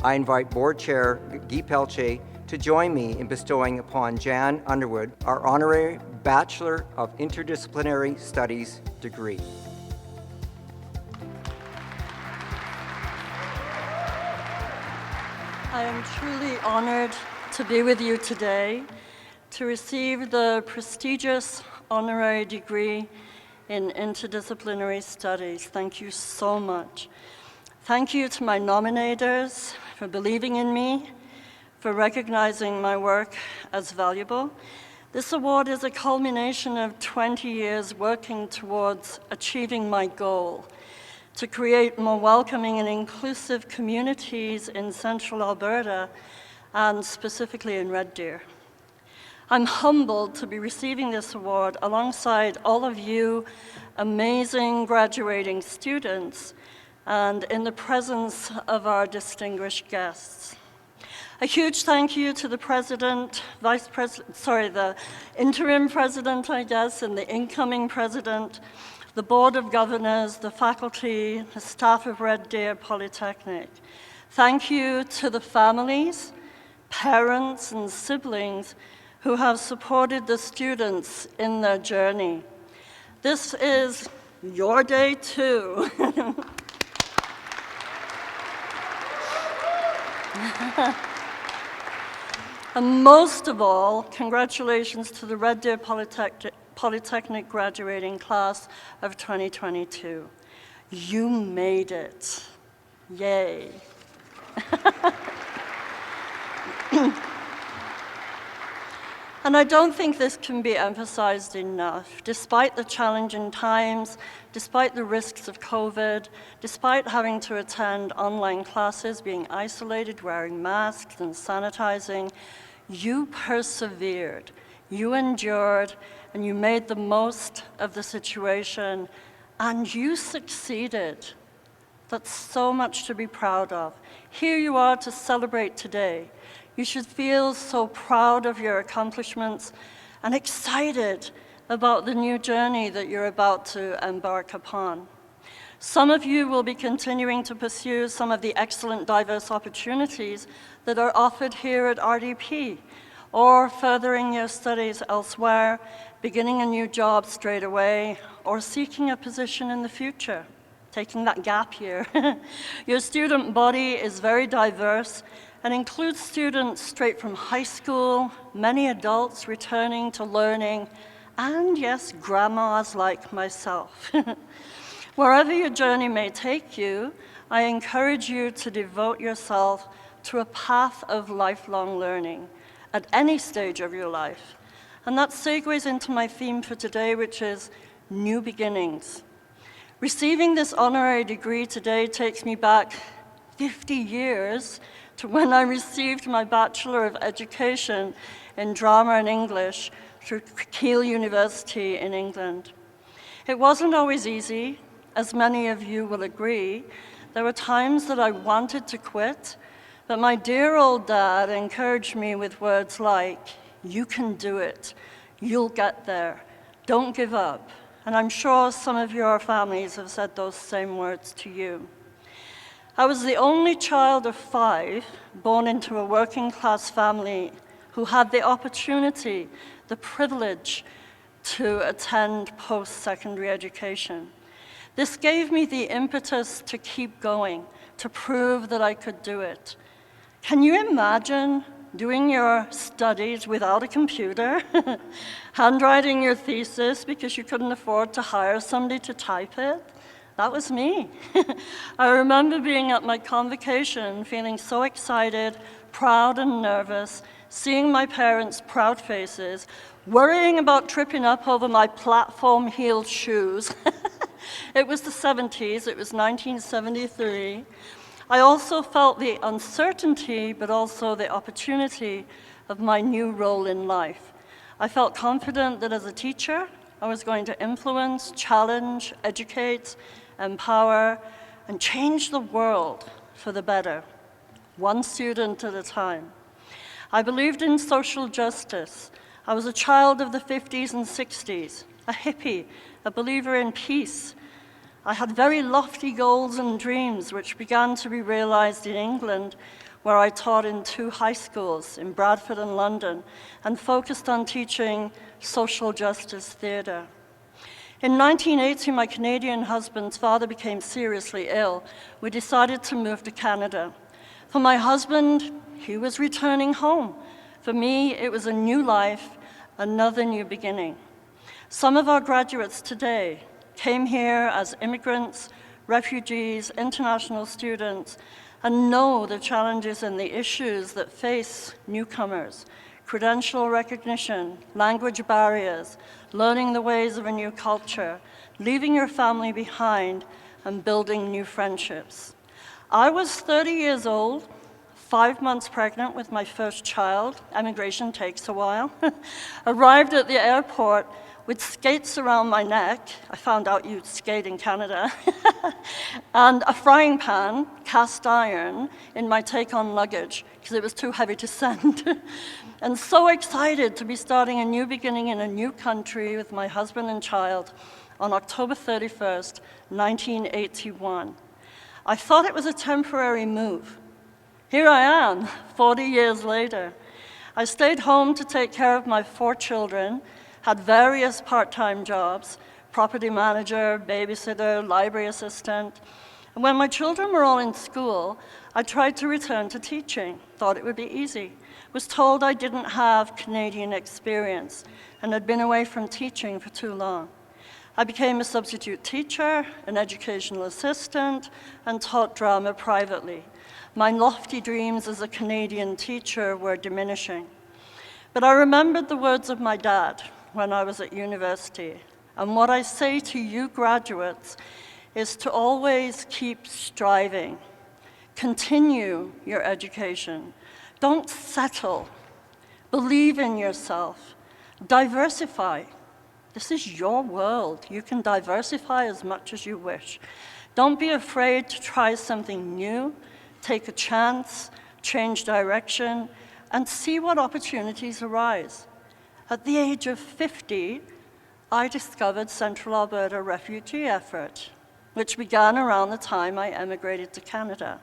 I invite Board Chair Guy Pelche to join me in bestowing upon Jan Underwood our Honorary Bachelor of Interdisciplinary Studies degree. I am truly honored to be with you today to receive the prestigious honorary degree in interdisciplinary studies. Thank you so much. Thank you to my nominators for believing in me, for recognizing my work as valuable. This award is a culmination of 20 years working towards achieving my goal, to create more welcoming and inclusive communities in central Alberta, and specifically in Red Deer. I'm humbled to be receiving this award alongside all of you amazing graduating students and in the presence of our distinguished guests. A huge thank you to the president, the interim president, I guess, and the incoming president, the Board of Governors, the faculty, the staff of Red Deer Polytechnic. Thank you to the families, parents, and siblings who have supported the students in their journey. This is your day too. And most of all, congratulations to the Red Deer Polytechnic graduating class of 2022. You made it. Yay. And I don't think this can be emphasized enough. Despite the challenging times, despite the risks of COVID, despite having to attend online classes, being isolated, wearing masks and sanitizing, you persevered, you endured, and you made the most of the situation, and you succeeded. That's so much to be proud of. Here you are to celebrate today. You should feel so proud of your accomplishments and excited about the new journey that you're about to embark upon. Some of you will be continuing to pursue some of the excellent diverse opportunities that are offered here at RDP, or furthering your studies elsewhere, beginning a new job straight away, or seeking a position in the future, taking that gap year. Your student body is very diverse and includes students straight from high school, many adults returning to learning, and yes, grandmas like myself. Wherever your journey may take you, I encourage you to devote yourself to a path of lifelong learning at any stage of your life. And that segues into my theme for today, which is new beginnings. Receiving this honorary degree today takes me back 50 years to when I received my Bachelor of Education in Drama and English through Keele University in England. It wasn't always easy, as many of you will agree. There were times that I wanted to quit, but my dear old dad encouraged me with words like, "You can do it, you'll get there, don't give up." And I'm sure some of your families have said those same words to you. I was the only child of 5 born into a working class family who had the opportunity, the privilege to attend post-secondary education. This gave me the impetus to keep going, to prove that I could do it. Can you imagine doing your studies without a computer, handwriting your thesis because you couldn't afford to hire somebody to type it? That was me. I remember being at my convocation, feeling so excited, proud and nervous, seeing my parents' proud faces, worrying about tripping up over my platform-heeled shoes. It was the 70s, it was 1973. I also felt the uncertainty, but also the opportunity of my new role in life. I felt confident that as a teacher, I was going to influence, challenge, educate, empower, and change the world for the better, one student at a time. I believed in social justice. I was a child of the 50s and 60s, a hippie, a believer in peace. I had very lofty goals and dreams which began to be realized in England where I taught in 2 high schools in Bradford and London and focused on teaching social justice theatre. In 1980, my Canadian husband's father became seriously ill. We decided to move to Canada. For my husband, he was returning home. For me, it was a new life, another new beginning. Some of our graduates today came here as immigrants, refugees, international students, and know the challenges and the issues that face newcomers: credential recognition, language barriers, learning the ways of a new culture, leaving your family behind, and building new friendships. I was 30 years old, 5 months pregnant with my first child. Emigration takes a while. Arrived at the airport with skates around my neck. I found out you'd skate in Canada. And a frying pan, cast iron, in my take-on luggage, because it was too heavy to send. And so excited to be starting a new beginning in a new country with my husband and child on October 31st, 1981. I thought it was a temporary move. Here I am, 40 years later. I stayed home to take care of my 4 children, had various part-time jobs: property manager, babysitter, library assistant. And when my children were all in school, I tried to return to teaching, thought it would be easy. Was told I didn't have Canadian experience and had been away from teaching for too long. I became a substitute teacher, an educational assistant, and taught drama privately. My lofty dreams as a Canadian teacher were diminishing. But I remembered the words of my dad when I was at university. And what I say to you graduates is to always keep striving. Continue your education. Don't settle. Believe in yourself. Diversify. This is your world. You can diversify as much as you wish. Don't be afraid to try something new, take a chance, change direction, and see what opportunities arise. At the age of 50, I discovered Central Alberta Refugee Effort, which began around the time I emigrated to Canada.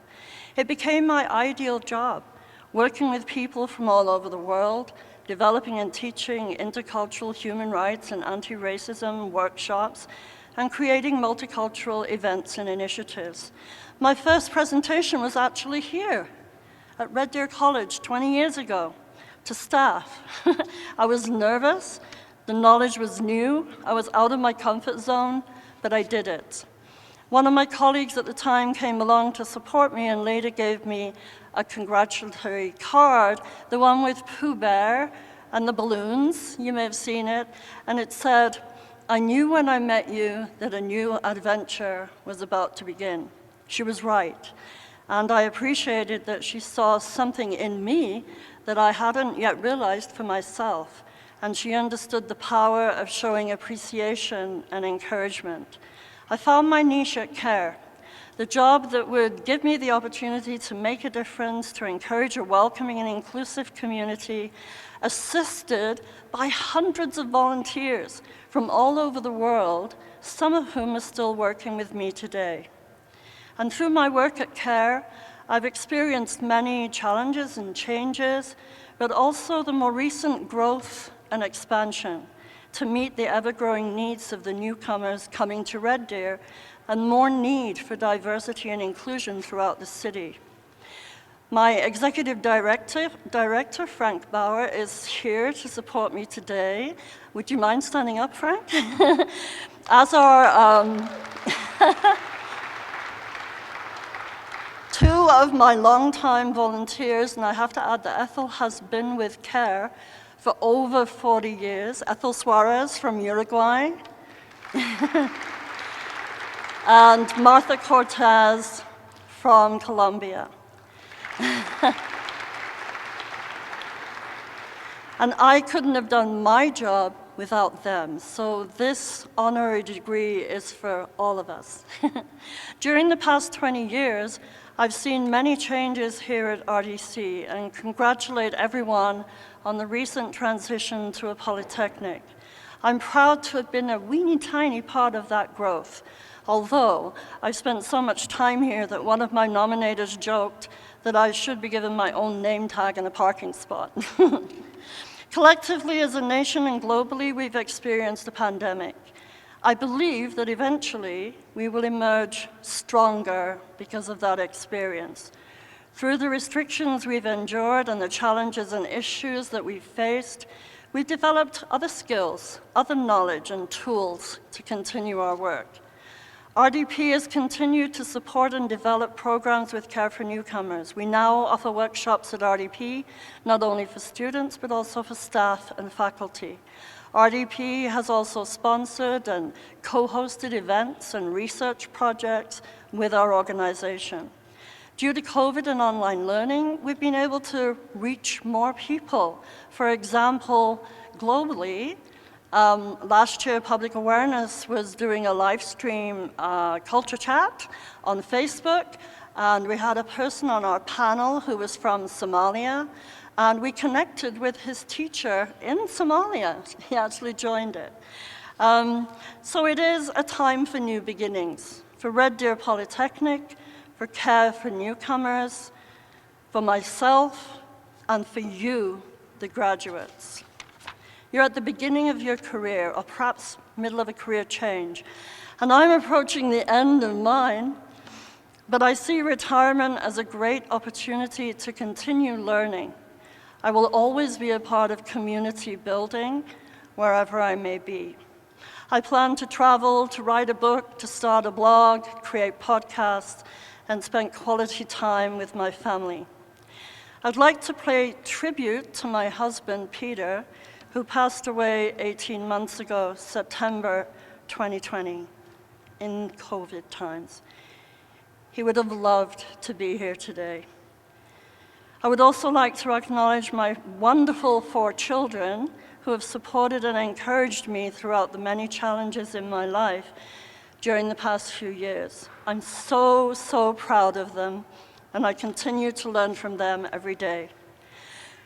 It became my ideal job, working with people from all over the world, developing and teaching intercultural human rights and anti-racism workshops, and creating multicultural events and initiatives. My first presentation was actually here at Red Deer College 20 years ago to staff. I was nervous, the knowledge was new, I was out of my comfort zone, but I did it. One of my colleagues at the time came along to support me and later gave me a congratulatory card, the one with Pooh Bear and the balloons, you may have seen it, and it said, "I knew when I met you that a new adventure was about to begin." She was right, and I appreciated that she saw something in me that I hadn't yet realized for myself, and she understood the power of showing appreciation and encouragement. I found my niche at CARE, the job that would give me the opportunity to make a difference, to encourage a welcoming and inclusive community, assisted by hundreds of volunteers from all over the world, some of whom are still working with me today. And through my work at CARE, I've experienced many challenges and changes, but also the more recent growth and expansion to meet the ever-growing needs of the newcomers coming to Red Deer and more need for diversity and inclusion throughout the city. My executive director, Frank Bauer, is here to support me today. Would you mind standing up, Frank? As are two of my longtime volunteers, and I have to add that Ethel has been with CARE for over 40 years. Ethel Suarez from Uruguay. And Martha Cortez from Colombia. And I couldn't have done my job without them. So this honorary degree is for all of us. During the past 20 years, I've seen many changes here at RDC and congratulate everyone on the recent transition to a Polytechnic. I'm proud to have been a weeny tiny part of that growth, although I've spent so much time here that one of my nominators joked that I should be given my own name tag and a parking spot. Collectively, as a nation and globally, we've experienced a pandemic. I believe that eventually we will emerge stronger because of that experience. Through the restrictions we've endured and the challenges and issues that we've faced, we've developed other skills, other knowledge and tools to continue our work. RDP has continued to support and develop programs with Care for Newcomers. We now offer workshops at RDP, not only for students, but also for staff and faculty. RDP has also sponsored and co-hosted events and research projects with our organization. Due to COVID and online learning, we've been able to reach more people. For example, globally, last year, Public Awareness was doing a live stream culture chat on Facebook, and we had a person on our panel who was from Somalia, and we connected with his teacher in Somalia. He actually joined it. So it is a time for new beginnings, for Red Deer Polytechnic, for Care for Newcomers, for myself, and for you, the graduates. You're at the beginning of your career, or perhaps middle of a career change. And I'm approaching the end of mine, but I see retirement as a great opportunity to continue learning. I will always be a part of community building, wherever I may be. I plan to travel, to write a book, to start a blog, create podcasts, and spend quality time with my family. I'd like to pay tribute to my husband, Peter, who passed away 18 months ago, September 2020, in COVID times. He would have loved to be here today. I would also like to acknowledge my wonderful 4 children who have supported and encouraged me throughout the many challenges in my life during the past few years. I'm so, so proud of them, and I continue to learn from them every day.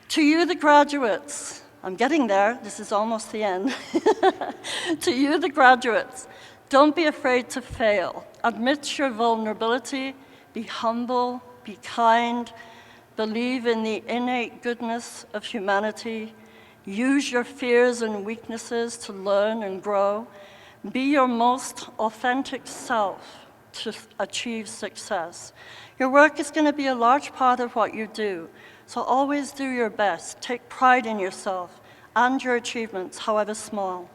To you, the graduates, I'm getting there, this is almost the end. To you, the graduates, don't be afraid to fail. Admit your vulnerability, be humble, be kind, believe in the innate goodness of humanity, use your fears and weaknesses to learn and grow, be your most authentic self to achieve success. Your work is going to be a large part of what you do, so always do your best. Take pride in yourself and your achievements, however small.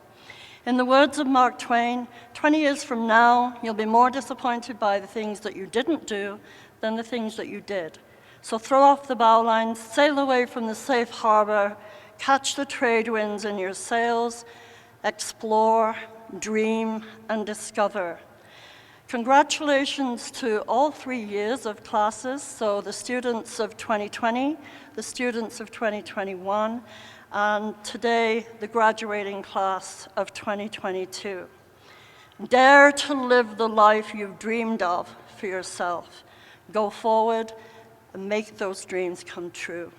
In the words of Mark Twain, 20 years from now, you'll be more disappointed by the things that you didn't do than the things that you did. So throw off the bowlines, sail away from the safe harbor, catch the trade winds in your sails, explore, dream, and discover. Congratulations to all 3 years of classes, so the students of 2020, the students of 2021, and today, the graduating class of 2022. Dare to live the life you've dreamed of for yourself. Go forward and make those dreams come true.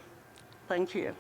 Thank you.